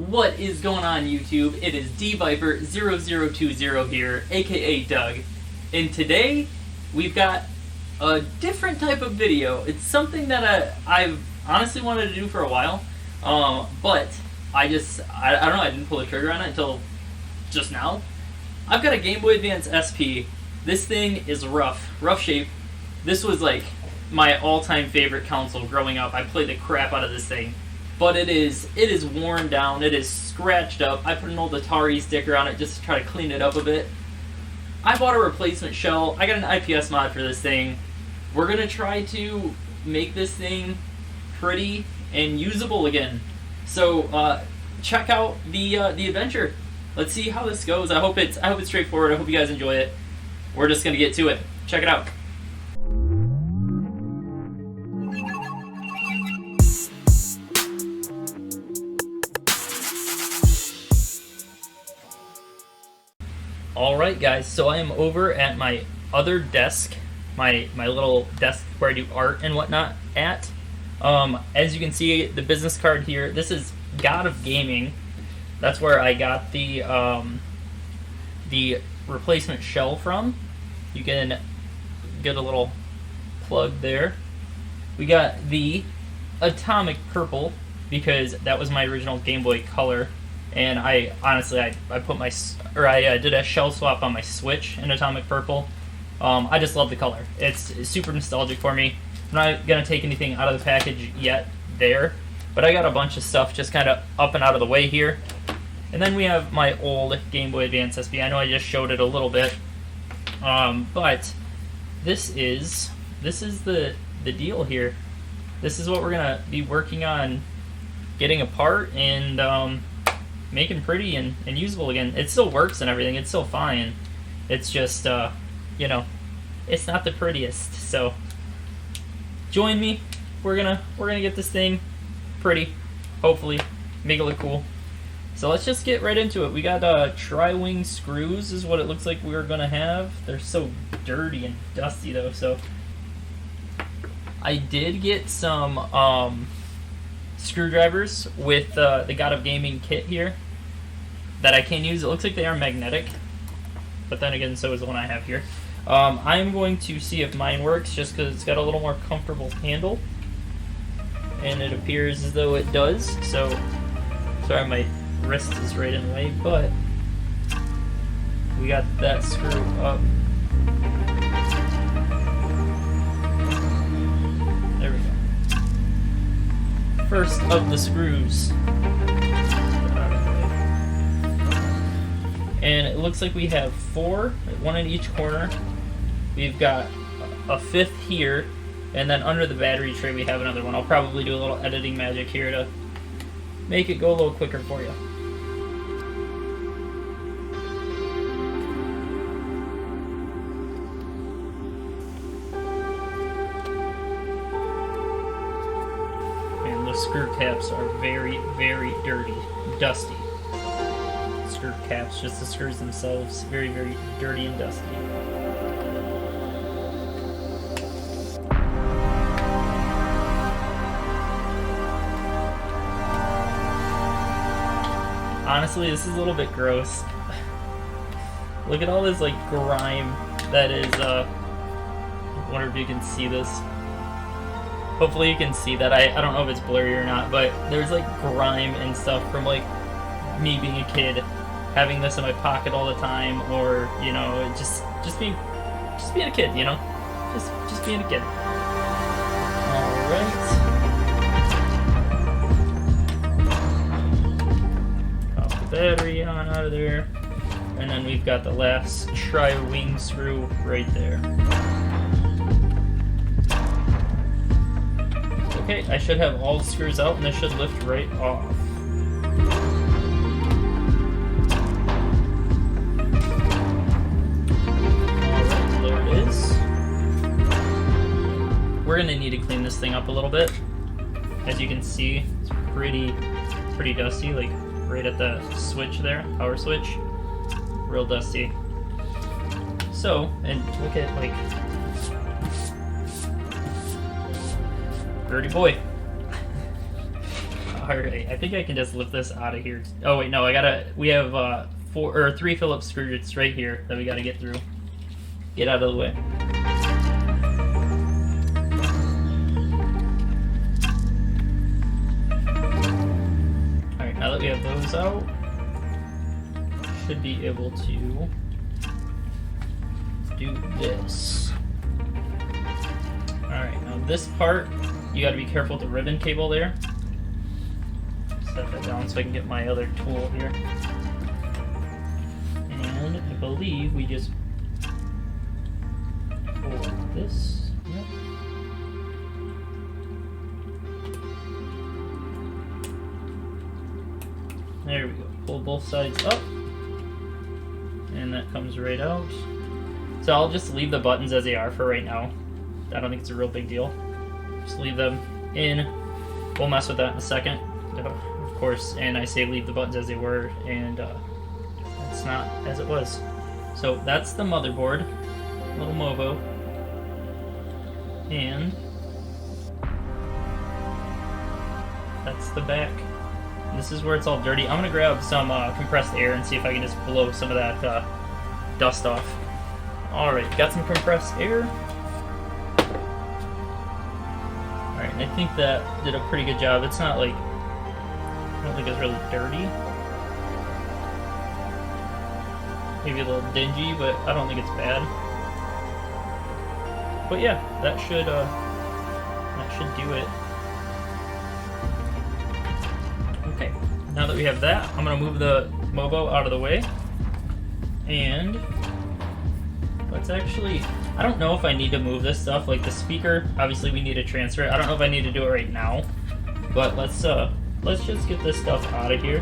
What is going on, YouTube? It is DViper0020 here, aka Doug, and today we've got a different type of video. It's something that I've honestly wanted to do for a while, but I don't know, I didn't pull the trigger on it until just now. I've got a Gameboy Advance SP. This thing is rough shape. This was like my all-time favorite console growing up. I played the crap out of this thing. But it is worn down, it is scratched up. I put an old Atari sticker on it just to try to clean it up a bit. I bought a replacement shell. I got an IPS mod for this thing. We're going to try to make this thing pretty and usable again. So check out the adventure. Let's see how this goes. I hope it's straightforward. I hope you guys enjoy it. We're just going to get to it. Check it out. Alright guys, so I am over at my other desk, my little desk where I do art and whatnot at. As you can see, the business card here, this is God of Gaming. That's where I got the replacement shell from. You can get a little plug there. We got the atomic purple because that was my original Game Boy color. And I honestly put I did a shell swap on my Switch in atomic purple. I just love the color. It's super nostalgic for me. I'm not gonna take anything out of the package yet there, but I got a bunch of stuff just kind of up and out of the way here. And then we have my old Game Boy Advance SP. I know I just showed it a little bit, but this is the deal here. This is what we're gonna be working on getting apart and making pretty and usable again. It still works and everything. It's still fine. It's just, you know, it's not the prettiest. So join me. We're gonna get this thing pretty. Hopefully, make it look cool. So let's just get right into it. We got tri-wing screws is what it looks like we're gonna have. They're so dirty and dusty though. So I did get some screwdrivers with the God of Gaming kit here that I can use. It looks like they are magnetic, but then again, so is the one I have here. I'm going to see if mine works just because it's got a little more comfortable handle, and it appears as though it does. So, sorry, my wrist is right in the way, but we got that screw up. There we go. First of the screws. And it looks like we have 4, one in each corner. We've got a 5th here, and then under the battery tray we have another one. I'll probably do a little editing magic here to make it go a little quicker for you. Screw caps are very, very dirty, dusty. Screw caps, just the screws themselves, very, very dirty and dusty. Honestly, this is a little bit gross. Look at all this like grime that is, I wonder if you can see this. Hopefully you can see that. I don't know if it's blurry or not, but there's like grime and stuff from like me being a kid, having this in my pocket all the time, or you know, just being a kid, you know, just being a kid. All right. Pop the battery on out of there, and then we've got the last tri-wing screw right there. Okay, I should have all the screws out and this should lift right off. Alright, there it is. We're going to need to clean this thing up a little bit. As you can see, it's pretty dusty, like right at the switch there, power switch. Real dusty. So, and look at like dirty boy. Alright, I think I can just lift this out of here. Oh wait, no, we have 3 Phillips screws right here that we gotta get through. Get out of the way. Alright, now that we have those out, should be able to do this. Alright, now this part, you gotta be careful with the ribbon cable there. Set that down so I can get my other tool here. And I believe we just pull this. Yep. There we go. Pull both sides up. And that comes right out. So I'll just leave the buttons as they are for right now. I don't think it's a real big deal. Just leave them in. We'll mess with that in a second, of course. And I say leave the buttons as they were, and it's not as it was. So that's the motherboard, little Movo, and that's the back. This is where it's all dirty. I'm gonna grab some compressed air and see if I can just blow some of that dust off. Alright, got some compressed air. Alright, and I think that did a pretty good job. It's not like, I don't think it's really dirty. Maybe a little dingy, but I don't think it's bad. But yeah, that should do it. Okay, now that we have that, I'm gonna move the Movo out of the way. And let's actually, I don't know if I need to move this stuff, like the speaker, obviously we need to transfer it. I don't know if I need to do it right now, but let's just get this stuff out of here.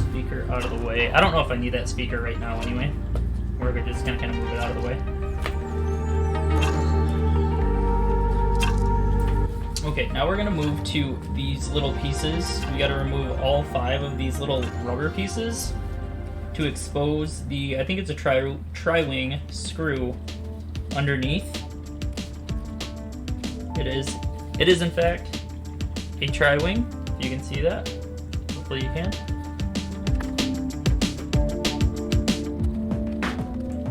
Speaker out of the way. I don't know if I need that speaker right now anyway. We're just gonna kind of move it out of the way. Okay, now we're gonna move to these little pieces. We gotta remove all 5 of these little rubber pieces to expose the, I think it's a tri-wing screw underneath. It is in fact a tri-wing. You can see that. Hopefully you can.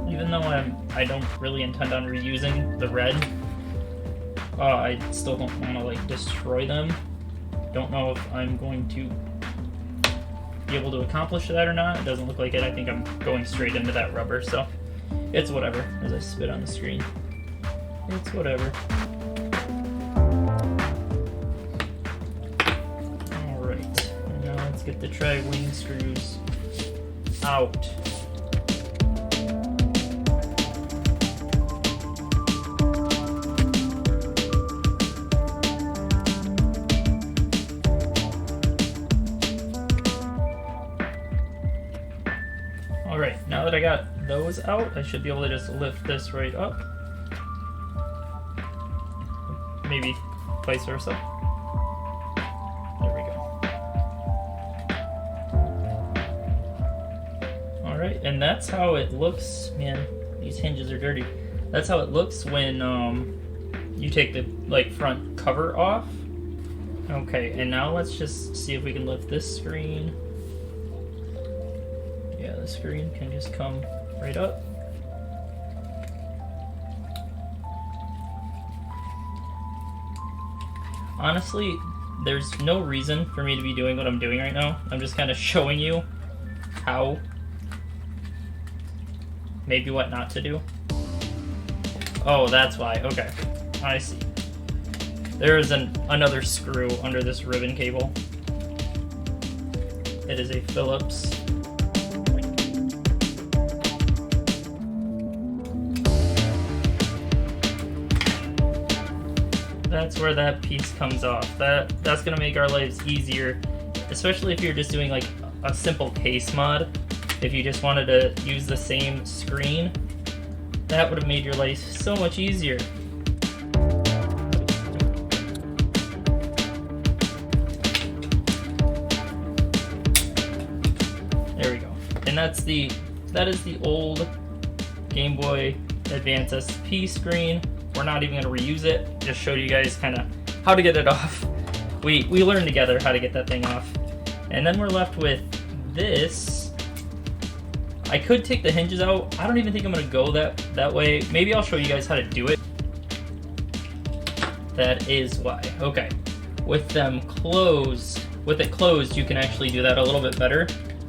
Even though I don't really intend on reusing the red, I still don't want to like destroy them. Don't know if I'm going to be able to accomplish that or not. It doesn't look like it. I think I'm going straight into that rubber, so it's whatever. As I spit on the screen, it's whatever. All right, and now let's get the tri-wing screws out. Alright, now that I got those out, I should be able to just lift this right up. Maybe vice versa. There we go. Alright, and that's how it looks. Man, these hinges are dirty. That's how it looks when you take the front cover off. Okay, and now let's just see if we can lift this screen. Yeah, the screen can just come right up. Honestly, there's no reason for me to be doing what I'm doing right now. I'm just kind of showing you how, maybe what not to do. Oh, that's why. Okay, I see. There is another screw under this ribbon cable. It is a Phillips. That's where that piece comes off. That's gonna make our lives easier, especially if you're just doing like a simple case mod. If you just wanted to use the same screen, that would have made your life so much easier. There we go. And that's that is the old Game Boy Advance SP screen. We're not even going to reuse it. Just showed you guys kind of how to get it off. We learned together how to get that thing off. And then we're left with this. I could take the hinges out. I don't even think I'm going to go that way. Maybe I'll show you guys how to do it. That is why. Okay. With them closed, with it closed, you can actually do that a little bit better.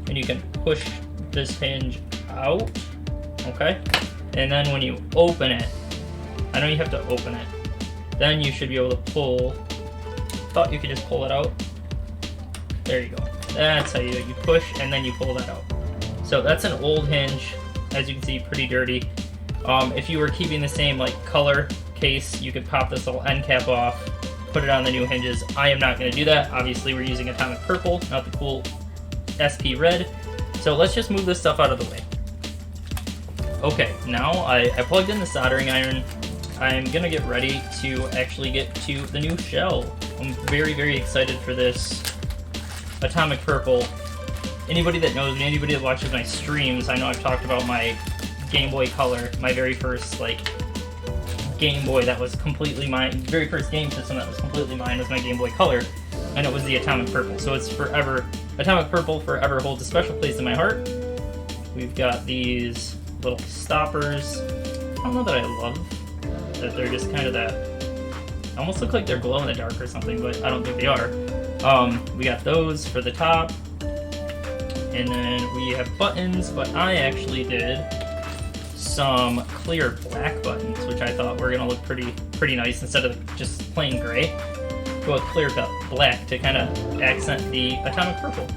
And you can push this hinge out. Okay. And then when you open it, I know you have to open it, then you should be able to pull. Thought you could just pull it out. There you go. That's how you push and then you pull that out. So that's an old hinge, as you can see, pretty dirty. If you were keeping the same like color case, you could pop this little end cap off, put it on the new hinges. I am not going to do that. Obviously, we're using atomic purple, not the cool SP red. So let's just move this stuff out of the way. Okay, now I plugged in the soldering iron. I'm gonna get ready to actually get to the new shell. I'm very, very excited for this atomic purple. Anybody that knows me, anybody that watches my streams, I know I've talked about my Game Boy Color, my very first like Game Boy that was completely mine, very first game system that was completely mine was my Game Boy Color, and it was the atomic purple. So it's forever, atomic purple forever holds a special place in my heart. We've got these little stoppers. I don't know that I love that they're just kind of that, almost look like they're glow in the dark or something, but I don't think they are. We got those for the top, and then we have buttons, but I actually did some clear black buttons, which I thought were gonna look pretty nice instead of just plain gray. Go with clear black to kind of accent the atomic purple.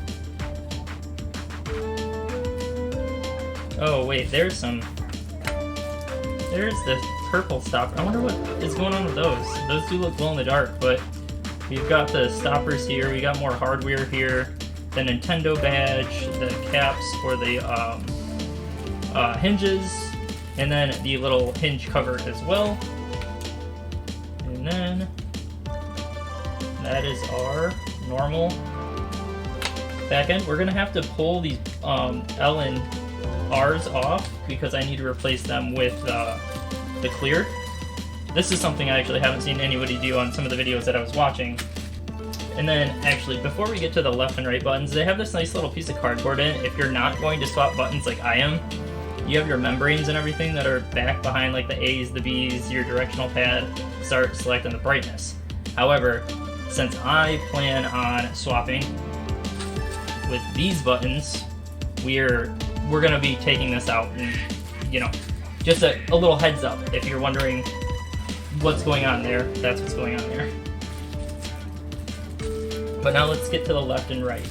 Oh wait, there's the purple stopper. I wonder what is going on with those. Those do look glow in the dark, but we've got the stoppers here. We got more hardware here. The Nintendo badge, the caps for the hinges, and then the little hinge cover as well. And then that is our normal back end. We're gonna have to pull these L and R's off because I need to replace them with the clear. This is something I actually haven't seen anybody do on some of the videos that I was watching. And then actually, before we get to the left and right buttons, they have this nice little piece of cardboard in it. If you're not going to swap buttons like I am, you have your membranes and everything that are back behind like the A's, the B's, your directional pad, start selecting the brightness. However, since I plan on swapping with these buttons, we're gonna be taking this out, and you know, just a little heads up if you're wondering what's going on there, that's what's going on there. But now let's get to the left and right.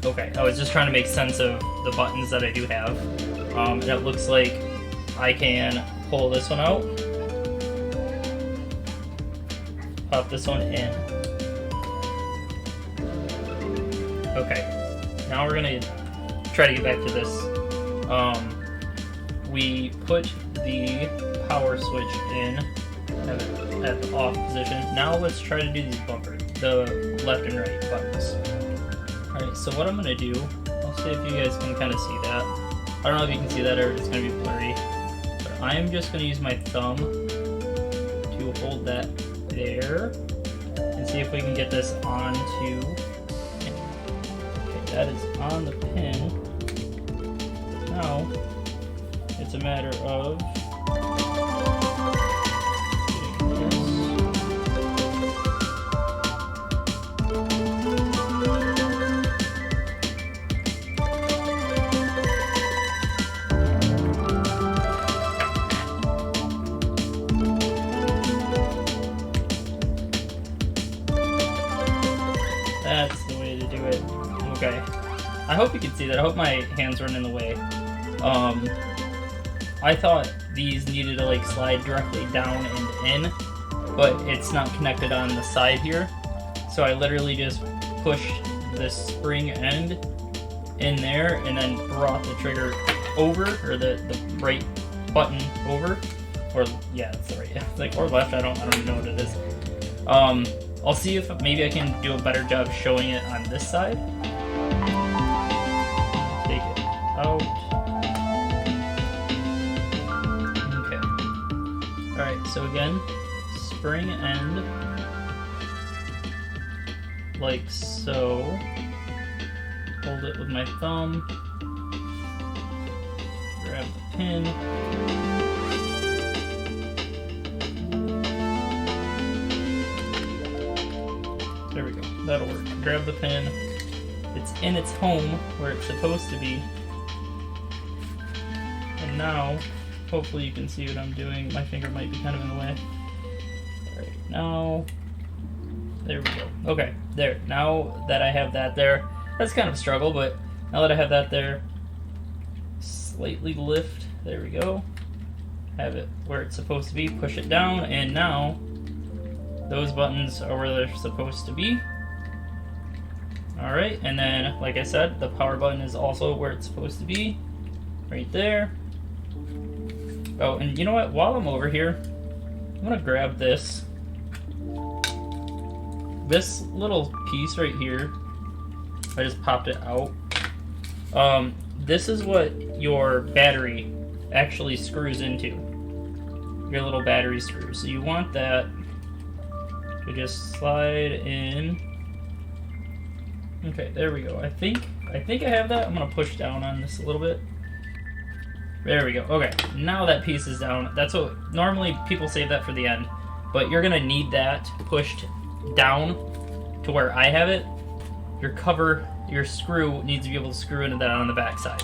Okay, I was just trying to make sense of the buttons that I do have. And it looks like I can pull this one out, pop this one in. Okay, now we're gonna try to get back to this. We put the power switch in at the off position. Now let's try to do these bumpers, the left and right buttons. Alright, so what I'm going to do, I'll see if you guys can kind of see that. I don't know if you can see that or it's going to be blurry. But I am just going to use my thumb to hold that there and see if we can get this onto. Okay, that is on the pin. Now, it's a matter of that's the way to do it. Okay. I hope you can see that. I hope my hands weren't in the way. I thought these needed to like slide directly down and in, but it's not connected on the side here. So I literally just pushed this spring end in there and then brought the trigger over, or the right button over, or yeah, that's the right, like, or left. I don't even know what it is. I'll see if maybe I can do a better job showing it on this side. Take it out. Alright, so again, spring end, like so. Hold it with my thumb, grab the pin, there we go, that'll work. Grab the pin, it's in its home where it's supposed to be, and now, hopefully you can see what I'm doing. My finger might be kind of in the way. Alright, now, there we go. Okay, there, now that I have that there, that's kind of a struggle, but now that I have that there, slightly lift, there we go. Have it where it's supposed to be, push it down, and now those buttons are where they're supposed to be. Alright, and then, like I said, the power button is also where it's supposed to be, right there. Oh, and you know what, while I'm over here, I'm gonna grab this little piece right here. I just popped it out. This is what your battery actually screws into. Your little battery screw. So you want that to just slide in. Okay, there we go. I think I have that. I'm gonna push down on this a little bit. There we go. Okay, now that piece is down. That's what normally people save that for the end, but you're gonna need that pushed down to where I have it. Your screw needs to be able to screw into that on the back side.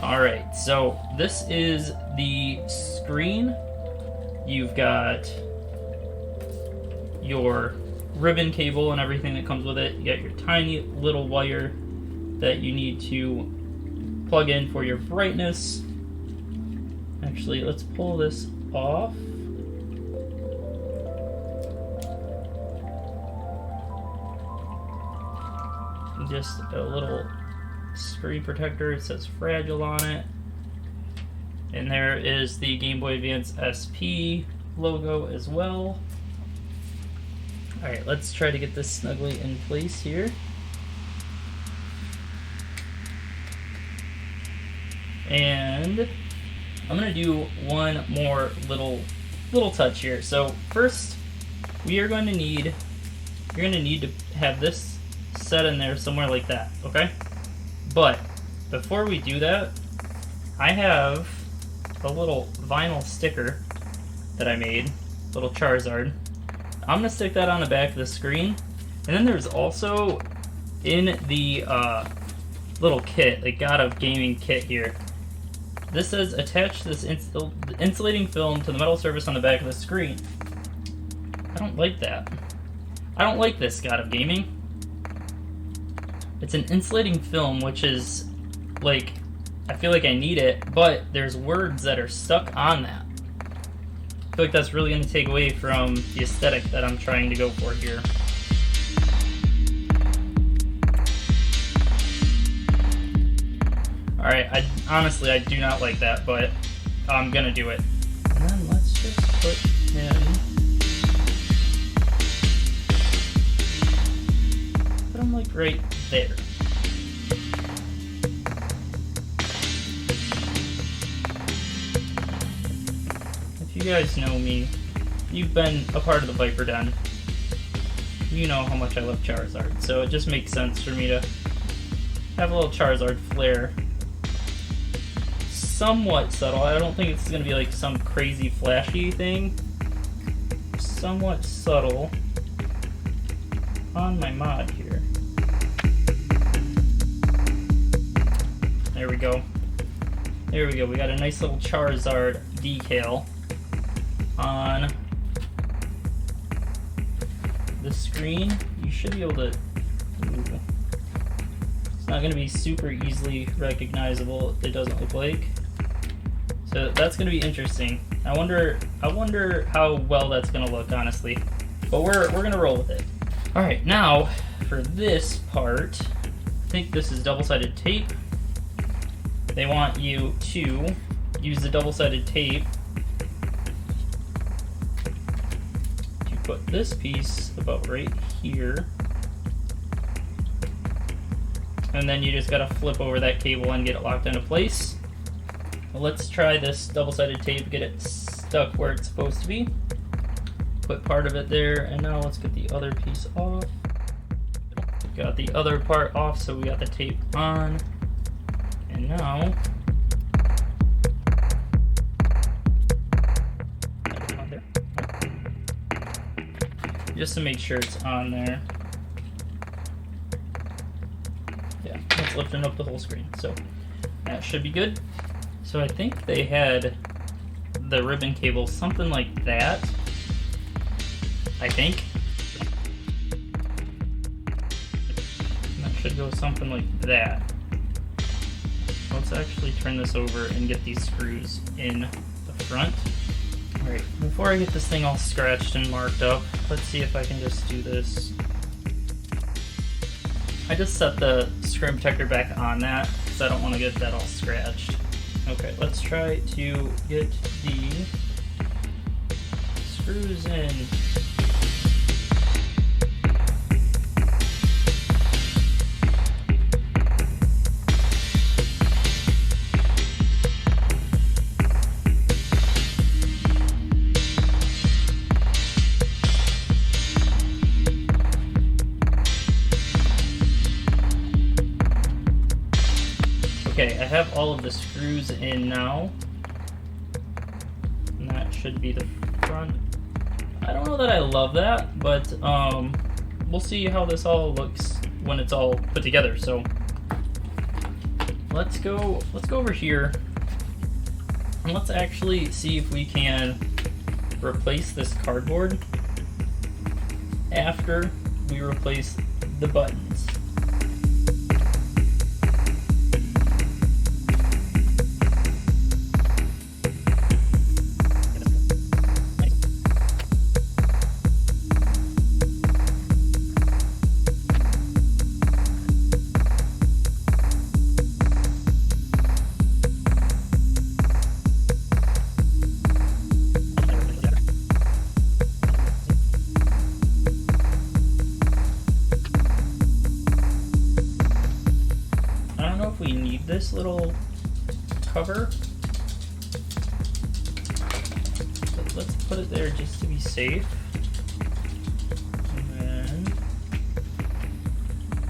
Alright, so this is the screen. You've got your ribbon cable and everything that comes with it. You got your tiny little wire that you need to plug in for your brightness. Actually, let's pull this off. Just a little screen protector. It says fragile on it. And there is the Game Boy Advance SP logo as well. Alright, let's try to get this snugly in place here. And I'm gonna do one more little touch here. So first, you're going to need to have this set in there somewhere like that, okay? But before we do that, I have a little vinyl sticker that I made, little Charizard. I'm gonna stick that on the back of the screen, and then there's also in the little kit, the God of Gaming kit here. This says attach this insulating film to the metal surface on the back of the screen. I don't like that. I don't like this, God of Gaming. It's an insulating film, which is like, I feel like I need it, but there's words that are stuck on that. I feel like that's really going to take away from the aesthetic that I'm trying to go for here. Alright, honestly, I do not like that, but I'm gonna do it. And then let's just put him... Put him, like, right there. If you guys know me, you've been a part of the Viper Den, you know how much I love Charizard, so it just makes sense for me to have a little Charizard flair. Somewhat subtle. I don't think it's going to be like some crazy flashy thing. Somewhat subtle on my mod here. There we go. There we go. We got a nice little Charizard decal on the screen. You should be able to... Ooh. It's not going to be super easily recognizable, it doesn't look like. So that's going to be interesting. I wonder how well that's going to look, honestly. But we're going to roll with it. Alright, now for this part, I think this is double-sided tape. They want you to use the double-sided tape to put this piece about right here. and then you just gotta flip over that cable and get it locked into place. Well, let's try this double-sided tape, get it stuck where it's supposed to be. Put part of it there, and now let's get the other piece off. Got the other part off, so we got the tape on. And now, just to make sure it's on there. Yeah, it's lifting up the whole screen, so that should be good. So I think they had the ribbon cable something like that. I think. And that should go something like that. Let's actually turn this over and get these screws in the front. Alright, before I get this thing all scratched and marked up, let's see if I can just do this. I just set the screen protector back on that because I don't want to get that all scratched. Okay, let's try to get the screws in. Okay, I have all of the screws in now, and that should be the front. I don't know that I love that, but we'll see how this all looks when it's all put together. So let's go over here, and let's actually see if we can replace this cardboard after we replace the buttons. We need this little cover, but let's put it there just to be safe, and then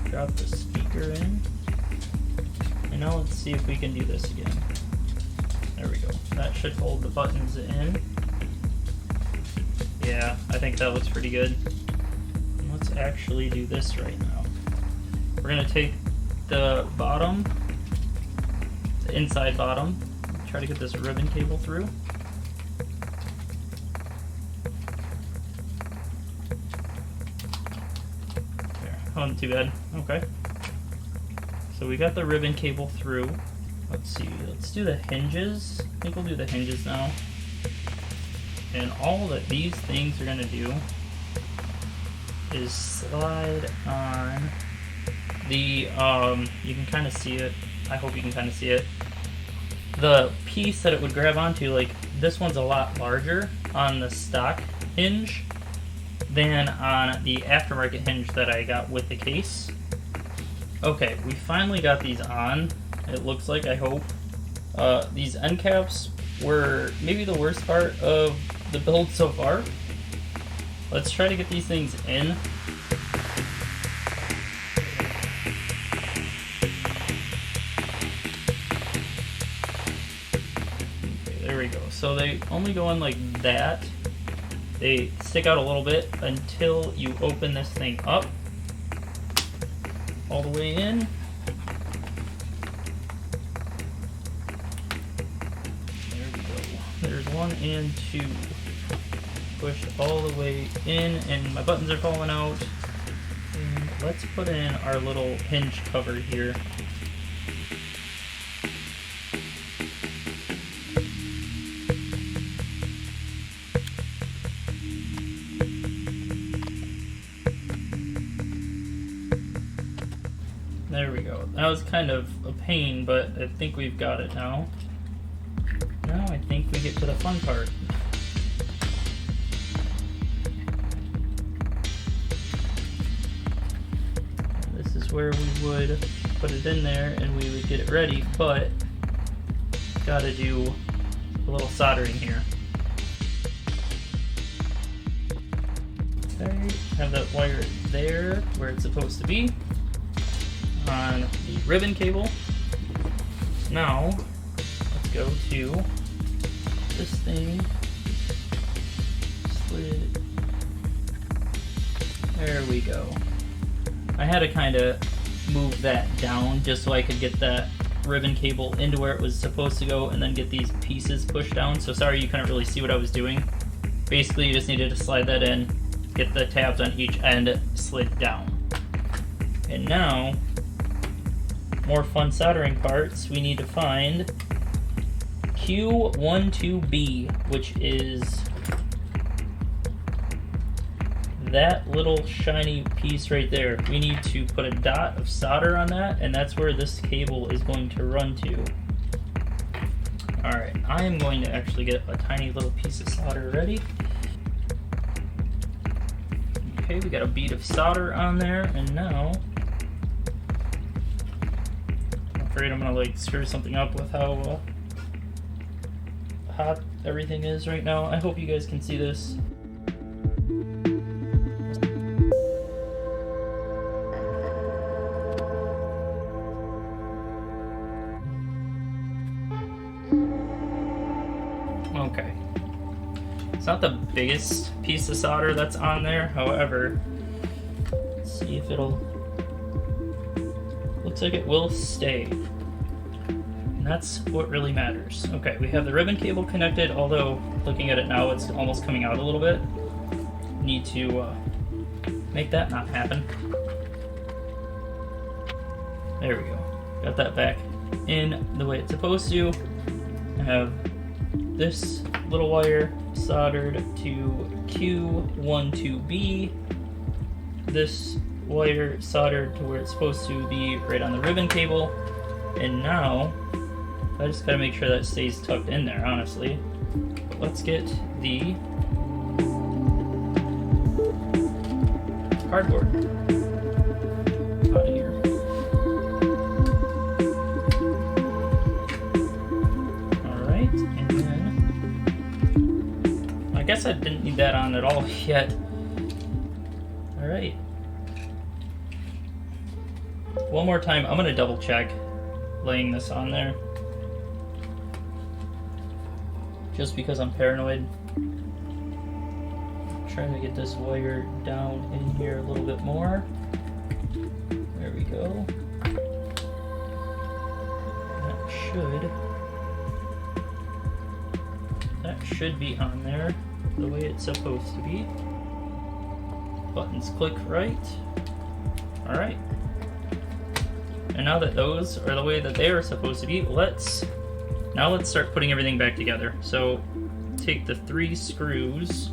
drop the speaker in, and now let's see if we can do this again. There we go. That should hold the buttons in. Yeah, I think that looks pretty good. And let's actually do this right now. We're gonna take the bottom, the inside bottom, try to get this ribbon cable through. There, wasn't too bad. Okay. So we got the ribbon cable through. Let's see, let's do the hinges. I think we'll do the hinges now. And all that these things are gonna do is slide on the, you can kind of see it. I hope you can kind of see it. The piece that it would grab onto, like this one's a lot larger on the stock hinge than on the aftermarket hinge that I got with the case. Okay, we finally got these on. It looks like, I hope. These end caps were maybe the worst part of the build so far. Let's try to get these things in. There we go. So they only go in like that. They stick out a little bit until you open this thing up all the way in. There we go. There's 1 and 2. Push all the way in, and my buttons are falling out. And let's put in our little hinge cover here. There we go. That was kind of a pain, but I think we've got it now. Now I think we get to the fun part. where we would put it in there and we would get it ready, but gotta do a little soldering here. Okay, have that wire there where it's supposed to be on the ribbon cable. Now, let's go to this thing, slid, there we go. I had to kind of move that down just so I could get that ribbon cable into where it was supposed to go and then get these pieces pushed down. So sorry you couldn't really see what I was doing. Basically you just needed to slide that in, get the tabs on each end slid down. And now, more fun soldering parts, we need to find Q12B, which is that little shiny piece right there. We need to put a dot of solder on that, and that's where this cable is going to run to. Alright, I am going to actually get a tiny little piece of solder ready. Okay, we got a bead of solder on there, and now I'm afraid I'm gonna like screw something up with how hot everything is right now. I hope you guys can see this. Okay. It's not the biggest piece of solder that's on there, however, let's see if it'll, looks like it will stay. And that's what really matters. Okay, we have the ribbon cable connected, although looking at it now it's almost coming out a little bit. Need to make that not happen. There we go. Got that back in the way it's supposed to. I have this little wire soldered to Q12B. This wire soldered to where it's supposed to be right on the ribbon cable. And now, I just gotta make sure that stays tucked in there, honestly. But let's get the cardboard out of here. Alright, and then I guess I didn't need that on at all yet. Alright. One more time, I'm gonna double check laying this on there. Just because I'm paranoid. Trying to get this wire down in here a little bit more. There we go. That should be on there the way it's supposed to be. Buttons click right. Alright. And now that those are the way that they are supposed to be, let's start putting everything back together. So take the 3 screws.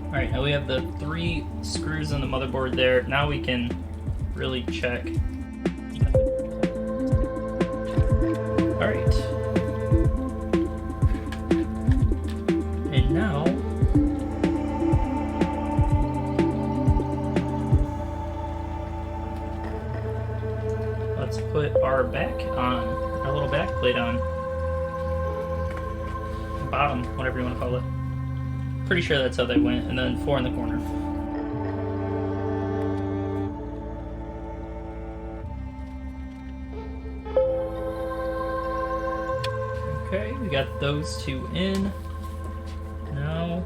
Alright, now we have the 3 screws on the motherboard there. Now we can really check. Alright. And now let's put our back on, our little back plate on. Bottom, whatever you want to call it. Pretty sure that's how they went, and then 4 in the corner. Okay, we got those 2 in. Now,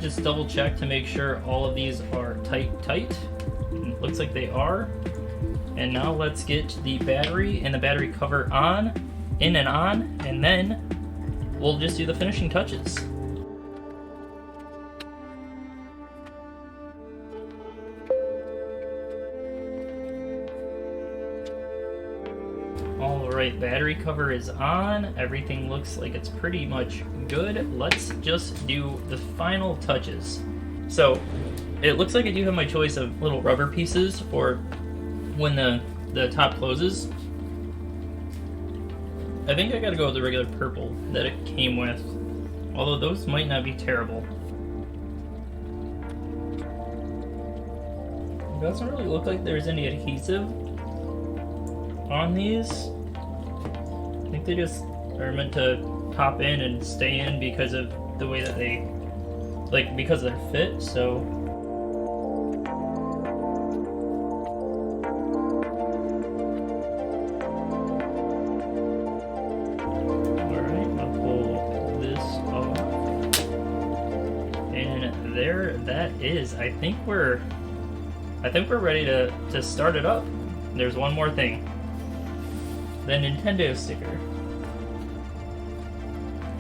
just double check to make sure all of these are tight. It looks like they are. And now let's get the battery and the battery cover on, in and on, and then we'll just do the finishing touches. Alright, battery cover is on. Everything looks like it's pretty much good. Let's just do the final touches. So, it looks like I do have my choice of little rubber pieces for when the top closes. I think I gotta go with the regular purple that it came with, although those might not be terrible. It doesn't really look like there's any adhesive on these. I think they just are meant to pop in and stay in because of the way that they, like, because of their fit, so. Alright, I'll pull this off. And there that is. I think we're ready to start it up. There's one more thing. The Nintendo sticker.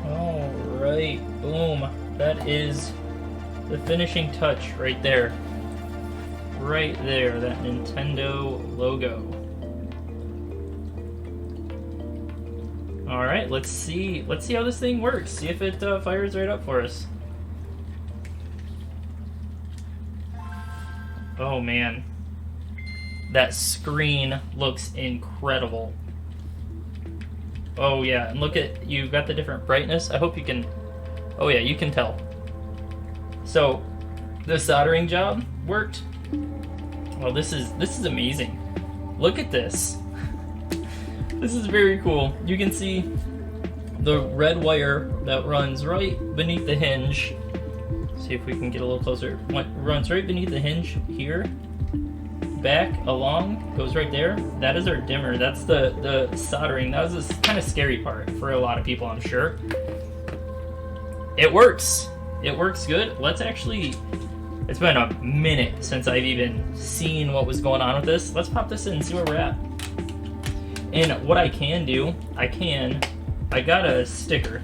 Alright, boom. That is the finishing touch right there. Right there, that Nintendo logo. Alright, let's see how this thing works. See if it fires right up for us. Oh man. That screen looks incredible. Oh yeah, and look at, you've got the different brightness. I hope you can, oh yeah, you can tell. So, the soldering job worked. Well, this is amazing. Look at this. This is very cool. You can see the red wire that runs right beneath the hinge. See if we can get a little closer. Runs right beneath the hinge here. Back along, goes right there. That is our dimmer. That's the soldering. That was the kind of scary part for a lot of people, I'm sure. It works. It works good. Let's actually, it's been a minute since I've even seen what was going on with this. Let's pop this in and see where we're at. And what I can do, I got a sticker.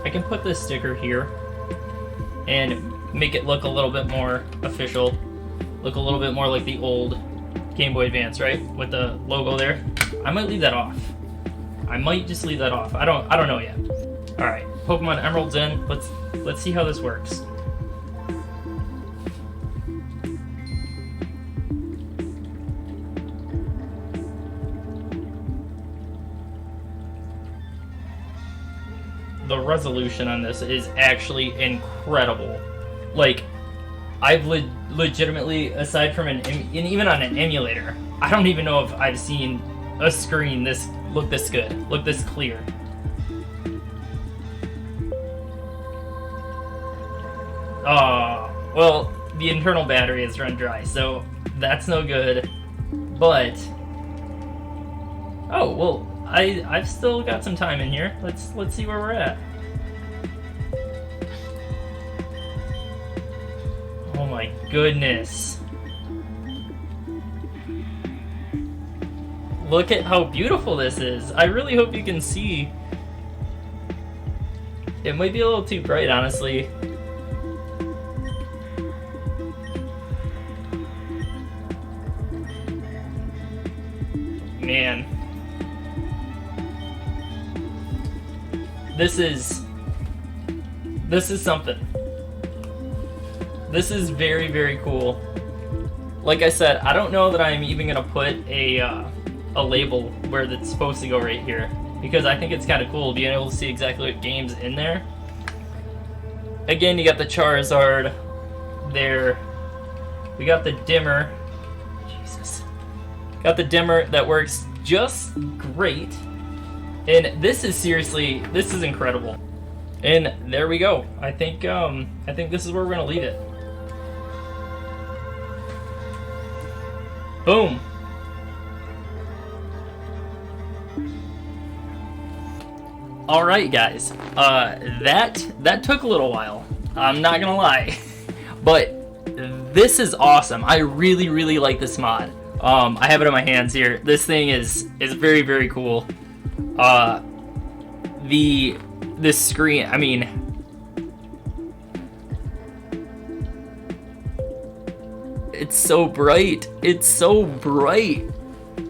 I can put this sticker here and make it look a little bit more official. Look a little bit more like the old Game Boy Advance, right? With the logo there. I might leave that off. I might just leave that off. I don't know yet. All right, Pokemon Emerald's in. Let's see how this works. The resolution on this is actually incredible. Like, I've legitimately, aside from even on an emulator, I don't even know if I've seen a screen look this good, look this clear. Well, the internal battery is run dry, so that's no good. But oh well, I've still got some time in here. Let's see where we're at. Oh my goodness. Look at how beautiful this is. I really hope you can see. It might be a little too bright, honestly. Man. This is something. This is very, very cool. Like I said, I don't know that I'm even gonna put a label where it's supposed to go right here, because I think it's kind of cool being able to see exactly what game's in there. Again, you got the Charizard there. We got the dimmer. Jesus. Got the dimmer that works just great. And this is seriously, this is incredible. And there we go. I think this is where we're gonna leave it. Boom. All right, guys. That took a little while. I'm not gonna lie, but this is awesome. I really, really like this mod. I have it in my hands here. This thing is very, very cool. this screen, I mean, it's so bright. It's so bright.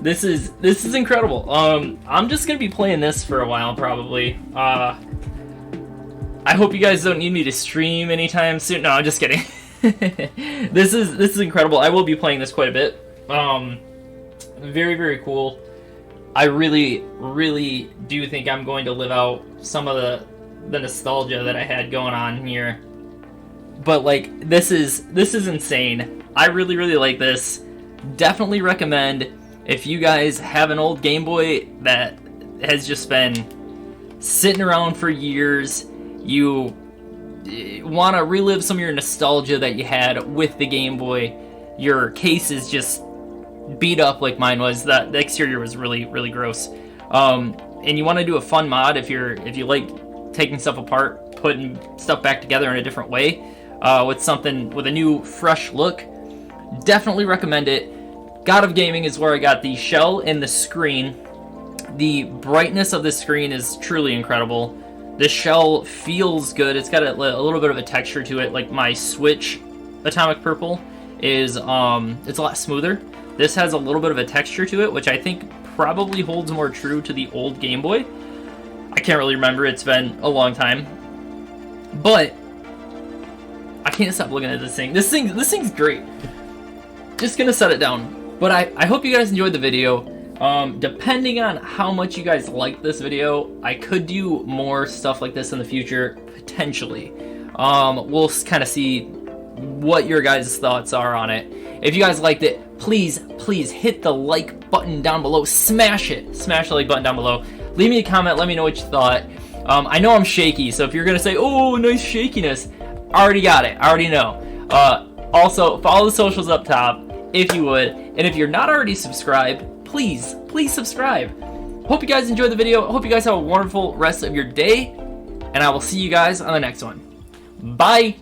This is incredible. I'm just gonna be playing this for a while probably. I hope you guys don't need me to stream anytime soon. No, I'm just kidding. This is incredible. I will be playing this quite a bit. Very, very cool. I really do think I'm going to live out some of the nostalgia that I had going on here. But like, this is insane. I really like this. Definitely recommend, if you guys have an old Game Boy that has just been sitting around for years, you want to relive some of your nostalgia that you had with the Game Boy, your case is just beat up like mine was. The exterior was really gross. And you want to do a fun mod if you like taking stuff apart, putting stuff back together in a different way, with a new fresh look. Definitely recommend it. God of Gaming is where I got the shell and the screen. The brightness of the screen is truly incredible. The shell feels good. It's got a little bit of a texture to it. Like my Switch Atomic Purple is it's a lot smoother. This has a little bit of a texture to it, which I think probably holds more true to the old Game Boy. I can't really remember. It's been a long time. But I can't stop looking at this thing. This thing's great. Just gonna set it down. But I hope you guys enjoyed the video. Depending on how much you guys like this video, I could do more stuff like this in the future, potentially. We'll kind of see what your guys' thoughts are on it. If you guys liked it, please hit the like button down below. Smash it. Smash the like button down below. Leave me a comment. Let me know what you thought. I know I'm shaky, so if you're gonna say, "Oh, nice shakiness," I already got it. I already know. Also, follow the socials up top if you would, and if you're not already subscribed, please subscribe. Hope you guys enjoyed the video. Hope you guys have a wonderful rest of your day, and I will see you guys on the next one. Bye.